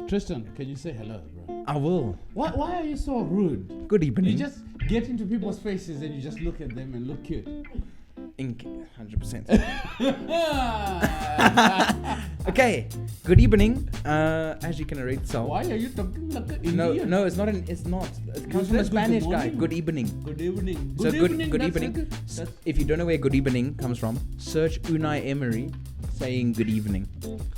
Tristan, can you say hello, bro? I will. Why are you so rude? Good evening. You just get into people's faces and you just look at them and look cute. 100%. Okay. Good evening. As you can already tell. Why are you talking like an Indian? No, it's not. It's not. It comes from a Spanish guy. Good evening. Good evening. Good evening. evening. If you don't know where good evening comes from, search Unai Emery saying good evening.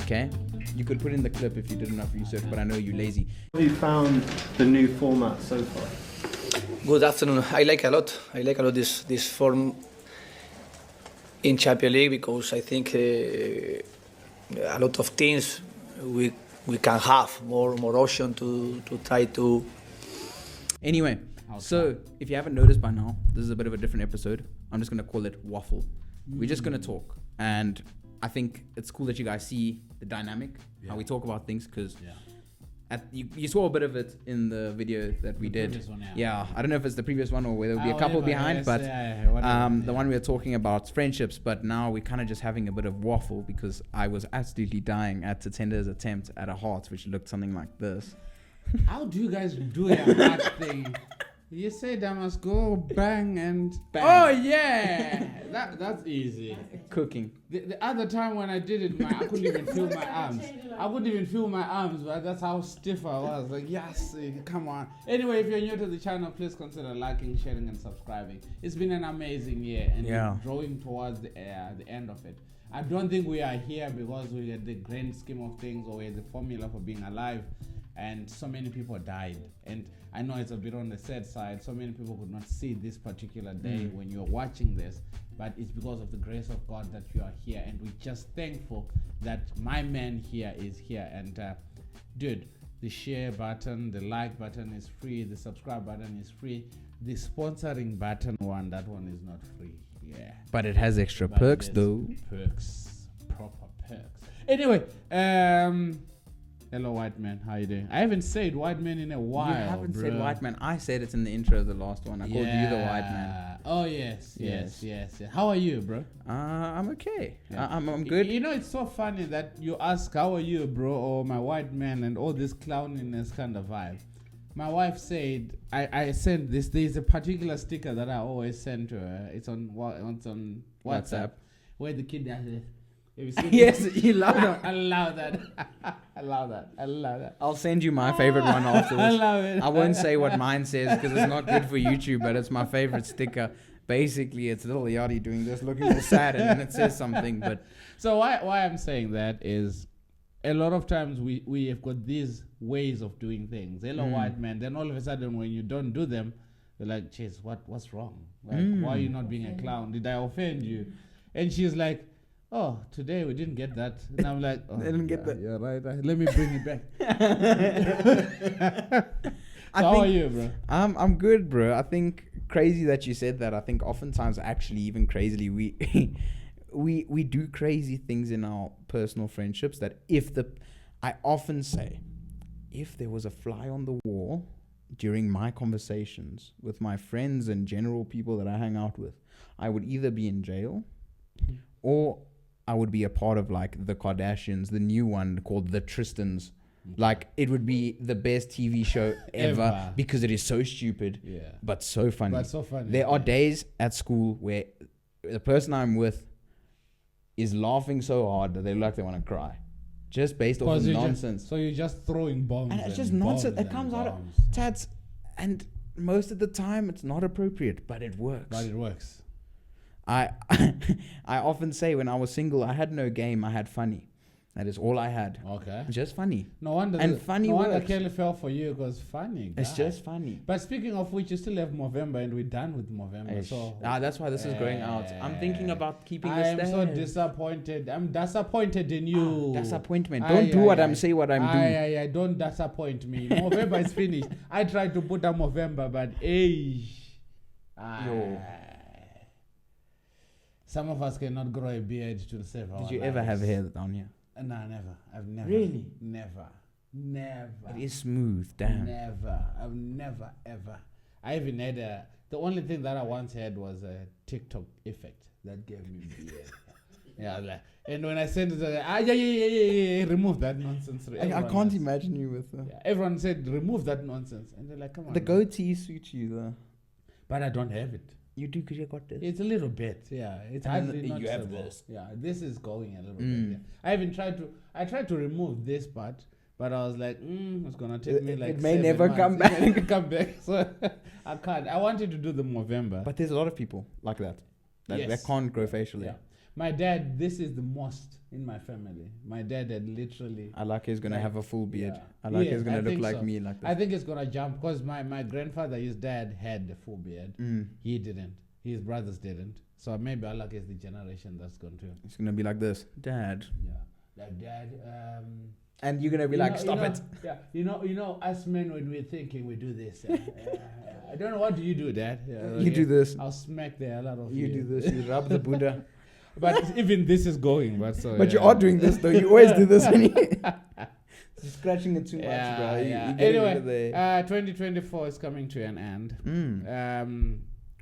Okay? You could put in the clip if you did enough research, but I know you're lazy. How have you found the new format so far? Good afternoon. I like a lot this form in Champions League because I think a lot of teams we can have more option to try to. Anyway, so if you haven't noticed by now, this is a bit of a different episode. I'm just gonna call it waffle. We're just gonna talk, and I think it's cool that you guys see the dynamic, how we talk about things, because you saw a bit of it in the video that we did. One, I don't know if it's the previous one or whether there'll be a couple behind, but the one we were talking about friendships, but now we're kind of just having a bit of waffle because I was absolutely dying at Tatenda's attempt at a heart, which looked something like this. How do you guys do a heart thing? You said I must go bang and bang. Oh yeah, that's easy. Cooking. The other time when I did it, I couldn't even feel my arms. But that's how stiff I was. Like, yes, come on. Anyway, if you're new to the channel, please consider liking, sharing, and subscribing. It's been an amazing year, and we're drawing towards the end of it. I don't think we are here because we had the grand scheme of things or we had the formula for being alive. And so many people died. And I know it's a bit on the sad side. So many people could not see this particular day when you're watching this. But it's because of the grace of God that you are here. And we're just thankful that my man here is here. And dude, the share button, the like button is free. The subscribe button is free. The sponsoring button that one is not free. Yeah. But it has extra perks though. Perks. Proper perks. Anyway, hello, white man. How you doing? I haven't said white man in a while. You haven't bro. said white man. I said it in the intro of the last one. I called you the white man. Oh yes. How are you, bro? I'm okay. Yeah. I'm good. You know, it's so funny that you ask how are you, bro, or my white man, and all this clowniness kind of vibe. My wife said I sent this. There's a particular sticker that I always send to her. It's on WhatsApp, where the kid does it. Yes, you love that. I love that. I'll send you my favorite one afterwards. I love it. I won't say what mine says because it's not good for YouTube, but it's my favorite sticker. Basically, it's little Yachty doing this, looking all sad, and then it says something. But so why I'm saying that is, a lot of times we have got these ways of doing things. Hello, white man. Then all of a sudden, when you don't do them, they're like, "Jeez, what's wrong? Like, why are you not being a clown? Did I offend you?" And she's like, "Oh, today we didn't get that." And I'm like, "Oh, didn't get that. Yeah, right. Let me bring it back." How are you, bro? I'm good, bro. I think crazy that you said that. I think oftentimes, actually, even crazily, we do crazy things in our personal friendships. That I often say, if there was a fly on the wall during my conversations with my friends and general people that I hang out with, I would either be in jail or I would be a part of like the Kardashians, the new one called The Tristans. Like it would be the best TV show ever because it is so stupid, but so funny. There are days at school where the person I'm with is laughing so hard that they look like they want to cry, just based off of nonsense. So you're just throwing bombs. And it's just nonsense. It comes out of tats, and most of the time it's not appropriate, but it works. I often say when I was single, I had no game, I had funny. That is all I had. Okay. Just funny. No wonder. And funny no wonder works. Kelly fell for you because funny. It's just funny. But speaking of which, you still have November and we're done with November. So that's why this is going out. I'm thinking about keeping this there. I am so disappointed. I'm disappointed in you. Disappointment. Don't do what I'm saying, what I'm doing. Don't disappoint me. November is finished. I tried to put up November, but some of us cannot grow a beard to save our lives. Did you ever have hair down here? No, never. I've never. Really? Never. It is smooth, damn. Never. I've never, ever. I even had the only thing that I once had was a TikTok effect that gave me beard. Yeah, like, and when I sent it, yeah, remove that nonsense. I Everyone can't else. imagine you with Yeah, everyone said remove that nonsense, and they're like, come on. the man. goatee suits you though. But I don't have it. You do because you got this. It's a little bit, yeah. It's And then hardly you have noticeable. this. Yeah, this is going a little Mm. bit. Yeah. I even tried to remove this part, but I was like, it's gonna take me like it may 7 never months. come It may back. never come back. So I can't. I wanted to do the Movember. But there's a lot of people like that. That Yes. can't grow facial hair. Yeah. My dad, this is the most in my family. My dad had literally. I like he's gonna Like, have a full beard. yeah. I like Yes, he's gonna I look think like so. me like I this. think it's gonna jump because my grandfather, his dad had a full beard. He didn't. His brothers didn't. So maybe Allah is the generation that's going to. It's gonna be like this, Dad. Yeah. Like dad. And you're gonna be You like, know- stop you know- it. Yeah, you know, us men when we're thinking we do this. I don't know what do you do, Dad. You do this. I'll smack the hell out of You do this. You rub the Buddha. But even this is going. But so. But you yeah. are doing this though. You always do this when you. You're scratching it too much, Yeah, bro. yeah. You getting rid of Anyway, the. 2024 is coming to an end. Mm.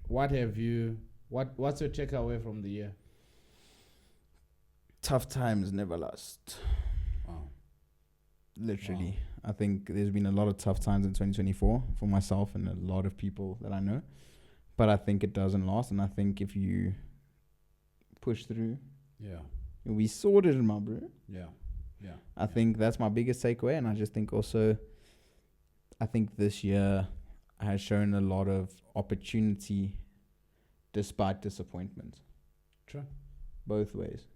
What have you? What's your takeaway from the year? Tough times never last. Wow. Literally. I think there's been a lot of tough times in 2024 for myself and a lot of people that I know. But I think it doesn't last. And I think if you push through, Yeah. you'll be sorted, my bro. Yeah. Yeah. I think that's my biggest takeaway. And I just think also, I think this year has shown a lot of opportunity despite disappointment. True. Both ways.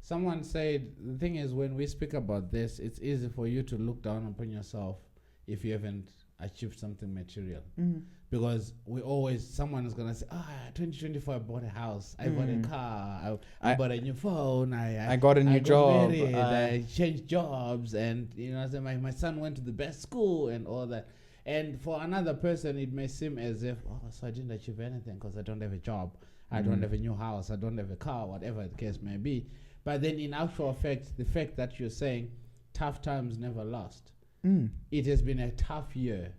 Someone said the thing is when we speak about this, it's easy for you to look down upon yourself if you haven't achieved something material. Because someone is gonna say, 2024 I bought a house, I bought a car, I bought a new phone, I got a new got job. married, I changed jobs, and I said my son went to the best school and all that. And for another person, it may seem as if, so I didn't achieve anything because I don't have a job, I don't have a new house, I don't have a car, whatever the case may be. But then in actual fact, the fact that you're saying tough times never last. It has been a tough year,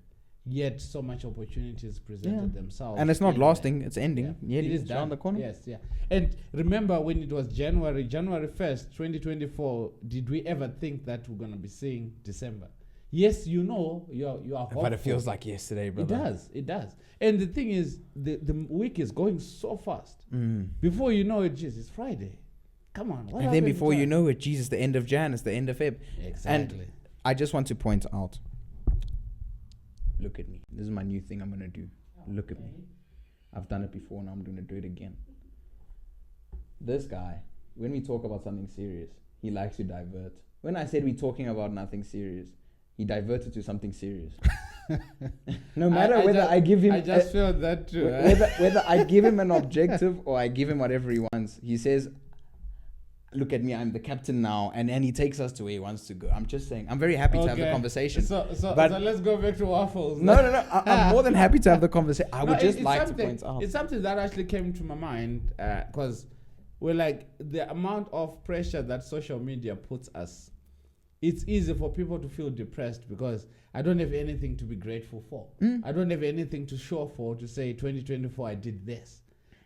yet so much opportunities presented themselves. And it's not in lasting, there. it's ending. Yeah, It is it's around the corner. Yes, yeah. And remember when it was January 1st, 2024, did we ever think that we're going to be seeing December? Yes, you are hopeful. But it feels like yesterday, brother. It does. And the thing is, the week is going so fast. Before you know it, it's Friday. Come on. What And then happened before to you time? know it, Jesus, the end of Jan, it's the end of Feb. Exactly. And I just want to point out, look at me. This is my new thing I'm going to do. Look at me. I've done it before, now I'm going to do it again. This guy, when we talk about something serious, he likes to divert. When I said we're talking about nothing serious, he diverted to something serious. No matter whether I give him... I just feel that too. whether I give him an objective or I give him whatever he wants, he says, look at me, I'm the captain now, and he takes us to where he wants to go. I'm just saying, I'm very happy to have the conversation. So But- let's go back to waffles. No, I'm more than happy to have the conversation. I would just it's like to something- point out. It's something that actually came to my mind because we're like the amount of pressure that social media puts us. It's easy for people to feel depressed because I don't have anything to be grateful for. I don't have anything to show for to say 2024 I did this.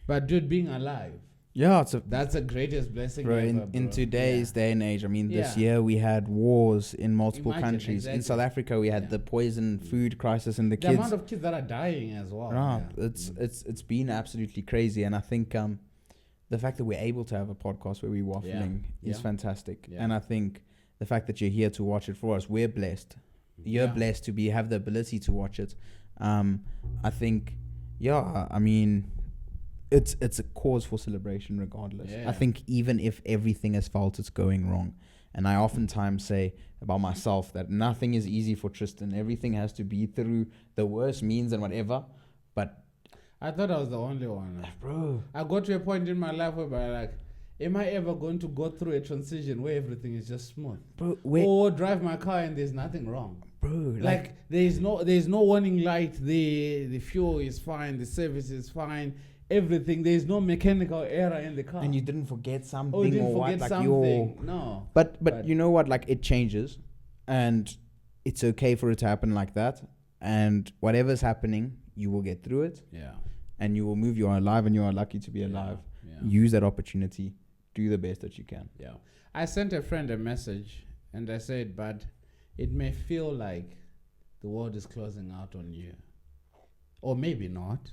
But dude, being alive, Yeah, that's the greatest blessing bro, ever, in today's day and age. I mean, this Yeah. year we had wars in multiple Imagine, countries. In exactly. South Africa, we had Yeah. the poison food crisis and the The kids. amount of kids that are dying as well. Ah, yeah. it's been absolutely crazy, and I think the fact that we're able to have a podcast where we're waffling is Yeah. fantastic. Yeah. And I think the fact that you're here to watch it for us, we're blessed. You're Yeah. blessed to have the ability to watch it. I think, I mean, it's a cause for celebration regardless. Yeah. I think even if everything is felt it's going wrong, and I oftentimes say about myself that nothing is easy for Tristan. Everything has to be through the worst means and whatever. But I thought I was the only one. bro, I got to a point in my life where like, am I ever going to go through a transition where everything is just smooth? bro, Or drive my car and there's nothing wrong? bro, Like there's no warning light. The fuel is fine. The service is fine. Everything. There's no mechanical error in the car. and you didn't forget something oh, you didn't or forget what, like something. No. But But- you know what? Like it changes, and it's okay for it to happen like that. And whatever's happening, you will get through it, Yeah. and you will move. You are alive, and you are lucky to be alive. Yeah. Use that opportunity do the best that you can. Yeah. I sent a friend a message and I said, but it may feel like the world is closing out on you. Or maybe not.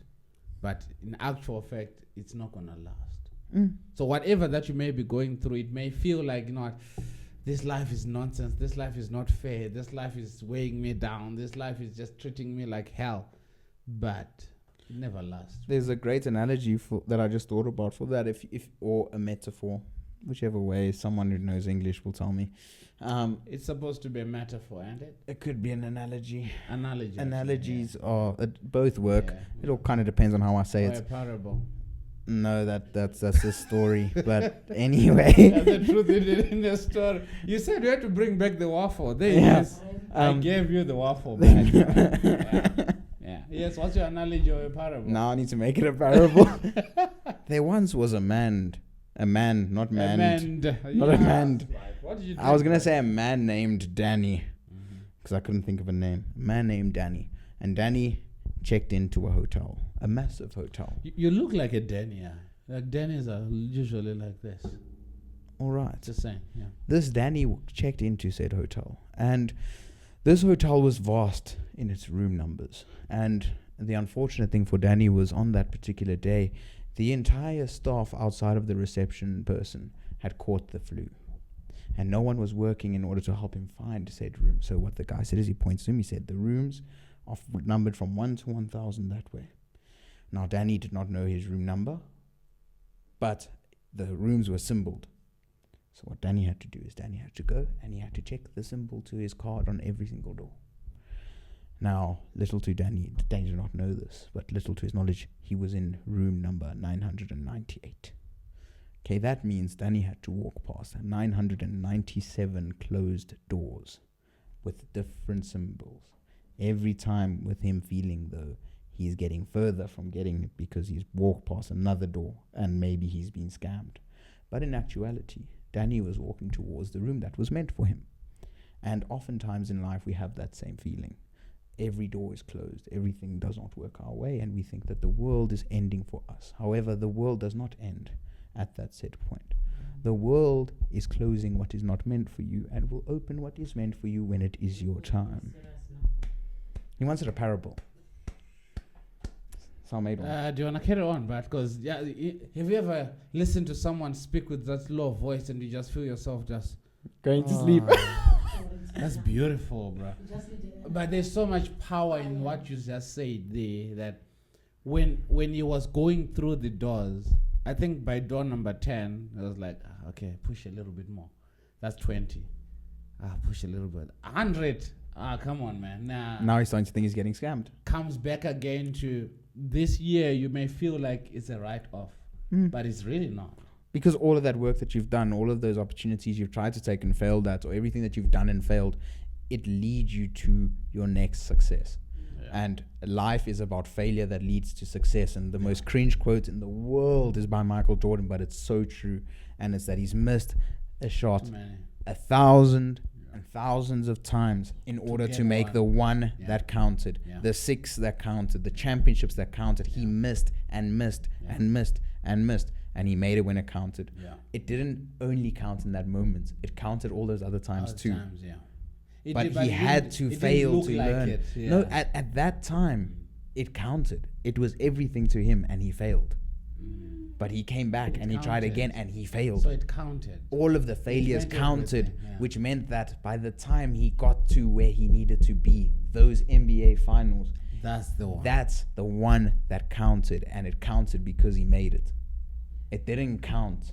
But in actual fact, it's not going to last. So whatever that you may be going through, it may feel like, you know what, this life is nonsense. This life is not fair. This life is weighing me down. This life is just treating me like hell. But it never lasts. There's a great analogy that I just thought about for that, if or a metaphor, whichever way. Someone who knows English will tell me. It's supposed to be a metaphor, isn't it? It could be an analogy. Analogy. Analogies are both work. Yeah. It all kind of depends on how I say Or it. a parable. No, that's a story. But anyway. That's the truth in the story. You said you had to bring back the waffle. There it is. I gave you the waffle back. Yeah. Yes, what's your analogy or a parable? Now I need to make it a parable. There once was a man, not manned. Not a man. What did you I was going to say a man named Danny, because I couldn't think of a name. A man named Danny. And Danny checked into a hotel, a massive hotel. You look like a Danny. Yeah. Like Danny's are usually like this. All right. Just saying. Yeah. This Danny checked into said hotel. And this hotel was vast in its room numbers. And the unfortunate thing for Danny was on that particular day, the entire staff outside of the reception person had caught the flu. And no one was working in order to help him find said room. So what the guy said is he points to him, he said, the rooms are numbered from 1 to 1,000 that way. Now Danny did not know his room number, but the rooms were symboled. So what Danny had to do is Danny had to go and he had to check the symbol to his card on every single door. Now, little to Danny did not know this, but little to his knowledge, he was in room number 998. Okay, that means Danny had to walk past 997 closed doors with different symbols. Every time with him feeling though he's getting further from getting it because he's walked past another door and maybe he's been scammed. But in actuality, Danny was walking towards the room that was meant for him. And oftentimes in life we have that same feeling. Every door is closed, everything does not work our way, and we think that the world is ending for us. However, the world does not end at that set point. The world is closing what is not meant for you and will open what is meant for you when it is your time. He wanted a parable. So I made one. Do you want to carry on, Brad? Because have you ever listened to someone speak with that low voice and you just feel yourself just Going to sleep. That's beautiful, bro. But there's so much power in what you just said there that when he was going through the doors, I think by door number 10, I was like, okay, push a little bit more. That's 20. Push a little bit. 100. Come on, man. Nah. Now he's starting to think he's getting scammed. Comes back again to this year, you may feel like it's a write-off, but it's really not. Because all of that work that you've done, all of those opportunities you've tried to take and failed at, or everything that you've done and failed, it leads you to your next success. Yeah. And life is about failure that leads to success. And the most cringe quote in the world is by Michael Jordan, but it's so true. And it's that he's missed a shot 1,000 and thousands of times in order to make the one that counted, the 6 that counted, the championships that counted. He missed and missed and missed and missed. And he made it when it counted. Yeah. It didn't only count in that moment. It counted all those other times too. But he had to fail to learn. No, at that time, it counted. It was everything to him, and he failed. But he came back and he tried again, and he failed. So it counted. All of the failures counted, which meant that by the time he got to where he needed to be, those NBA finals, that's the one. That's the one that counted, and it counted because he made it. It didn't count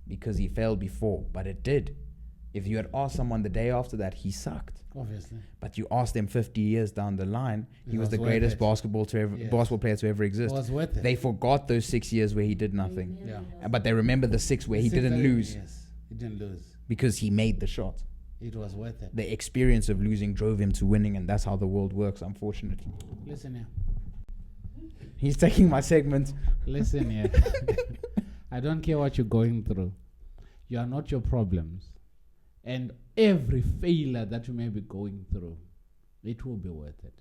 because he failed before, but it did. If you had asked someone the day after that, he sucked. Obviously. But you asked them 50 years down the line, he was the greatest basketball player to ever exist. It was worth it. They forgot those 6 years where he did nothing. Yeah. But they remember the 6 where he didn't lose. Yes, he didn't lose. Because he made the shot. It was worth it. The experience of losing drove him to winning, and that's how the world works, unfortunately. Listen here. He's taking my segment. Listen here. I don't care what you're going through. You are not your problems. And every failure that you may be going through, it will be worth it.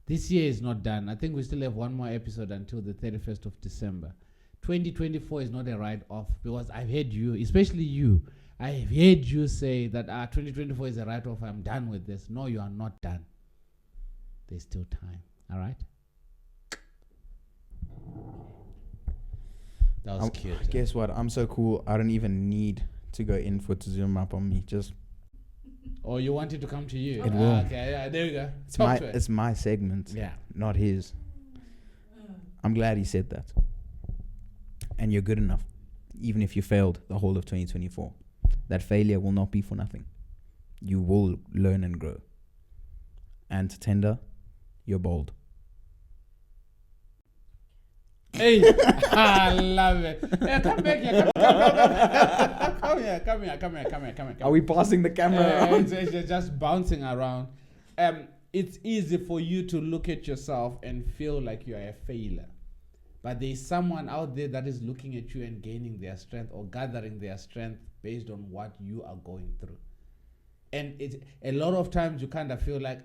This year is not done. I think we still have one more episode until the 31st of December. 2024 is not a write-off, because I've heard you, especially you, I've heard you say that 2024 is a write-off, I'm done with this. No, you are not done. There's still time. All right? That was cute. Guess what? I'm so cool. I don't even need to go in for it to zoom up on me. Just Oh, you want it to come to you? It will. Okay, yeah, there you go. it's my segment. Yeah. Not his. I'm glad he said that. And you're good enough, even if you failed the whole of 2024. That failure will not be for nothing. You will learn and grow. And Tender, you're bold. Hey, I love it. Hey, come back here. Come here. Are we passing the camera around? It's just bouncing around. It's easy for you to look at yourself and feel like you are a failure. But there's someone out there that is looking at you and gaining their strength or gathering their strength based on what you are going through. And a lot of times you kind of feel like,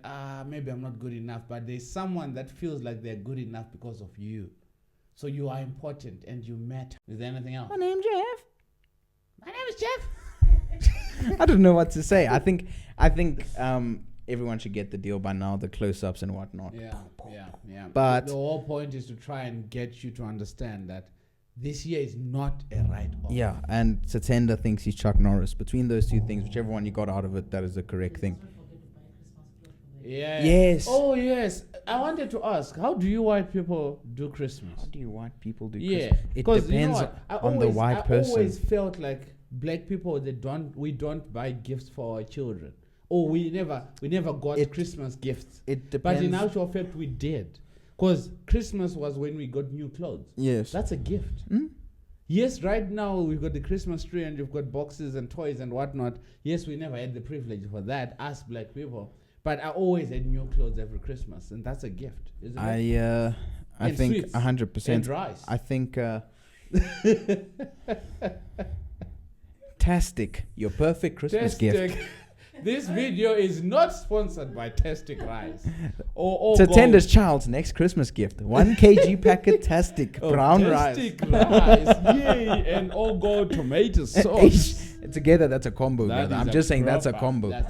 maybe I'm not good enough. But there's someone that feels like they're good enough because of you. So you are important and you matter. Is there anything else? My name's Jeff. My name is Jeff. I don't know what to say. I think everyone should get the deal by now, the close-ups and whatnot. Yeah. But the whole point is to try and get you to understand that this year is not a write-off. yeah, and Satenda thinks he's Chuck Norris. Between those two things, whichever one you got out of it, that is the correct thing. Yeah. Yes. Oh, yes. I wanted to ask, how do you white people do Christmas? How do you white people do Yeah, Christmas? It because depends you know what? on the white person. I always felt like black people, we don't buy gifts for our children. Or we never got Christmas gifts. It But in depends. actual fact, we did. Because Christmas was when we got new clothes. Yes. That's a gift. Hmm? Yes, right now we've got the Christmas tree and you've got boxes and toys and whatnot. Yes, we never had the privilege for that, us black people. But I always had new clothes every Christmas, and that's a gift, isn't it? I And think sweets 100%. and rice. I think Tastic, your perfect Christmas gift. This video is not sponsored by Tastic Rice. Or Tatenda's child's next Christmas gift. 1 kg packet Tastic brown rice. Tastic rice, yay, and all gold tomato sauce. Together, that's a combo, That brother. is I'm a just saying that's a proper- combo.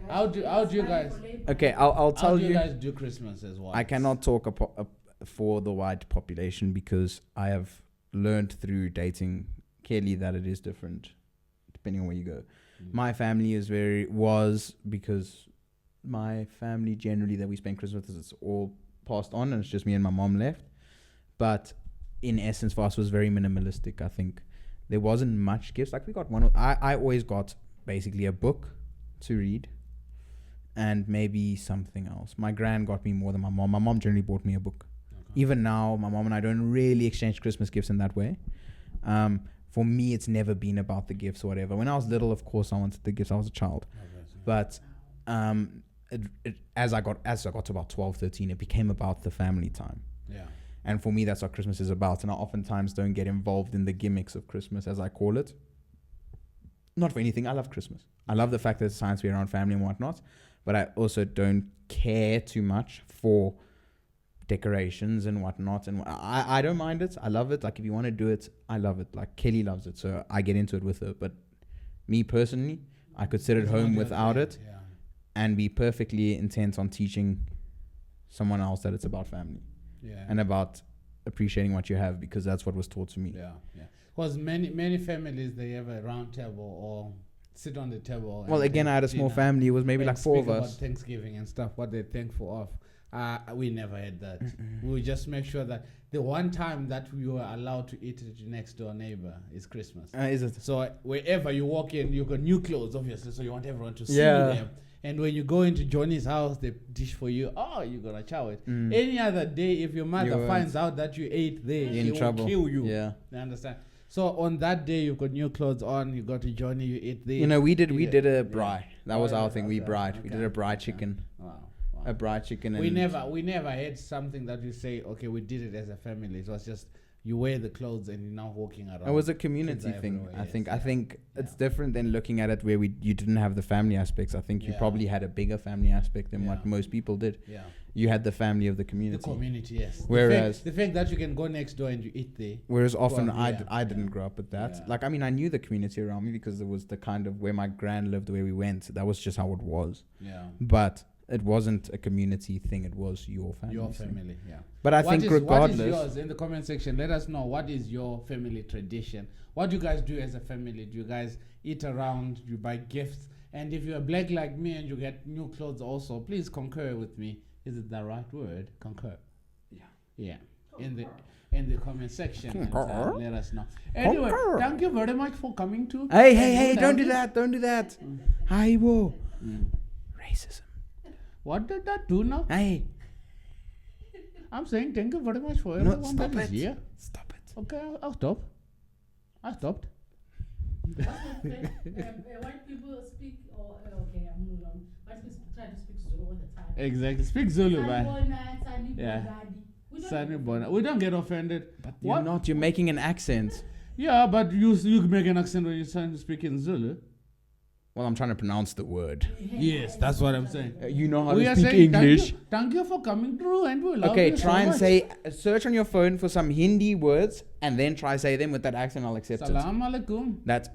How do you guys? Okay, I'll How tell do you you. guys do Christmas as well? I cannot talk for the white population because I have learned through dating Kelly that it is different depending on where you go. My family was because my family generally that we spend Christmas with, it's all passed on and it's just me and my mom left. But in essence, for us, was very minimalistic. I think there wasn't much gifts. Like we got one. I always got basically a book to read and maybe something else. My gran got me more than my mom. My mom generally bought me a book. Okay. Even now, my mom and I don't really exchange Christmas gifts in that way. For me, it's never been about the gifts or whatever. When I was little, of course, I wanted the gifts. I was a child. But as I got to about 12, 13, it became about the family time. Yeah. And for me, that's what Christmas is about. And I oftentimes don't get involved in the gimmicks of Christmas, as I call it. Not for anything. I love Christmas. I love the fact that it's science, we're around family and whatnot. But I also don't care too much for decorations and whatnot. And I don't mind it. I love it. Like, if you want to do it, I love it. Like, Kelly loves it. So I get into it with her. But me personally, I could sit at home without it and be perfectly intent on teaching someone else that it's about family. And about appreciating what you have, because that's what was taught to me. Because many families, they have a round table or sit on the table. Well, again, I had a small family. It was maybe like 4 of us. About Thanksgiving and stuff, what they're thankful of. We never had that. We would just make sure that the one time that we were allowed to eat at your next door neighbor is Christmas. Is it? So wherever you walk in, you've got new clothes, obviously, so you want everyone to see them. And when you go into Johnny's house, they dish for you. Oh, you're going to chow it. Any other day, if your mother finds out that you ate there, she will kill you. Yeah. You understand? So on that day, you've got new clothes on. You go to Johnny, you eat there. You know, we did a braai. That was our thing. We braaied. We did a braai chicken. Wow. A braai chicken. We never had something that we say, okay, we did it as a family. It was just you wear the clothes and you're now walking around. It was a Kids community are thing. everywhere, I yes. think. I Yeah. think it's Yeah. different than looking at it where you didn't have the family aspects. I think you Yeah. probably had a bigger family aspect than what Yeah. most people did. Yeah. You had the family of the The community. community, yes. Whereas- the fact that you can go next door and you eat there. Whereas often Well, yeah, I didn't yeah. grow up with that. Yeah. Like, I mean, I knew the community around me because it was the kind of where my gran lived, where we went. That was just how it was. Yeah. But it wasn't a community thing. It was your family. Your thing. family, yeah. But I What think is regardless, yours in the comment section? Let us know what is your family tradition. What do you guys do as a family? Do you guys eat around? Do you buy gifts? And if you're black like me and you get new clothes also, please concur with me. Is it the right word? Concur. Yeah. In the comment section. And, Concur. let us know. Anyway, Concur. thank you very much for coming to. hey, don't do that. Don't do that. Hi, whoa. Mm. Racism. What did that do now? Hey, I'm saying thank you very much for no, everyone stop that is it. here. Stop it. Okay, I'll stop. I stopped. White people speak, okay, I'm moving on. White people try to speak Zulu all the time. Exactly. Speak Zulu, man. Sanibona, Yeah. Daddy. We don't- Sanibona. We don't get offended. But What? you're not. You're making an accent. Yeah, but you make an accent when you're trying to speak in Zulu. Well, I'm trying to pronounce the word. Yes, that's what I'm saying. You know how We to are speak saying English. thank you for coming through, and we love Okay, you try so and much. say, search on your phone for some Hindi words and then try say them with that accent. I'll accept it. Salam alaikum. That's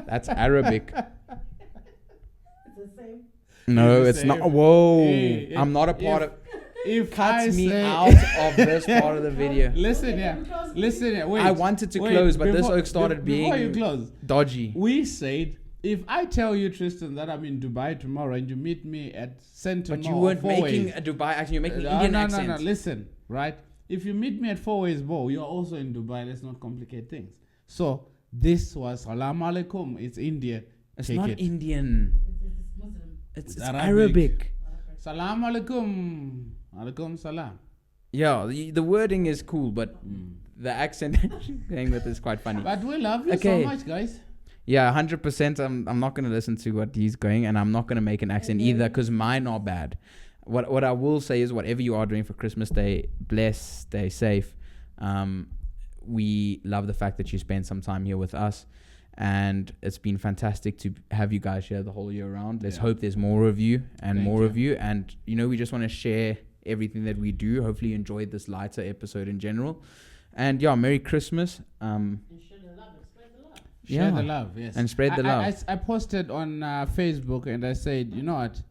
that's Arabic. It's the same. No, the it's same. not. Whoa, Hey, I'm not a part of. If Cut I me say, out of this part of the video. Listen here. Listen here. Wait. I wanted to wait, close, but this before- oak started before you being close, dodgy. we said if I tell you, Tristan, that I'm in Dubai tomorrow and you meet me at Center But you Mall, weren't Four making Ways- a Dubai accent. You're making an No, Indian no, accent. No, listen, right? If you meet me at Four Ways Bowl, you're also in Dubai. Let's not complicate things. So this was Salam Alaikum. It's India. It's Take not it. Indian. It's Muslim. It's Arabic. Arabic. Salam Alaikum. Alaikum Salam. Yeah, the wording is cool, but the accent going with is quite funny. But we love you Okay. so much, guys. Yeah, 100%. I'm not going to listen to what he's going, and I'm not going to make an accent either because mine are bad. What I will say is, whatever you are doing for Christmas Day, bless, stay safe. We love the fact that you spend some time here with us, and it's been fantastic to have you guys here the whole year round. Let's Yeah. hope there's more of you and Thank more you. of you, and we just want to share everything that we do. Hopefully you enjoyed this lighter episode in general, and yeah, Merry Christmas. And share the love, spread the love. Share the Yeah. love, yes. And spread the love. I posted on Facebook and I said, you know what?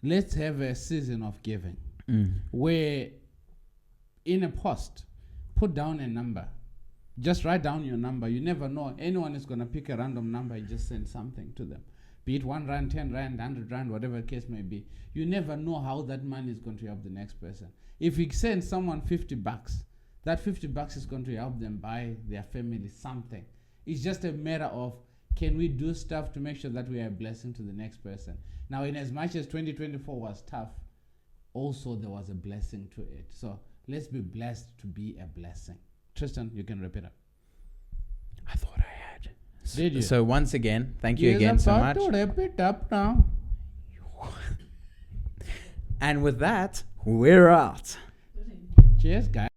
Let's have a season of giving where in a post, put down a number. Just write down your number. You never know. Anyone is going to pick a random number and just send something to them. Be it 1 rand, 10 rand, 100 rand, whatever the case may be. You never know how that money is going to help the next person. If you send someone $50, that $50 is going to help them buy their family something. It's just a matter of, can we do stuff to make sure that we are a blessing to the next person? Now, in as much as 2024 was tough, also there was a blessing to it. So let's be blessed to be a blessing. Tristan, you can wrap it up. I thought I had. Did you? So once again, thank you Yes, again I'm so about much. to wrap it up now. And with that, we're out. Cheers, guys.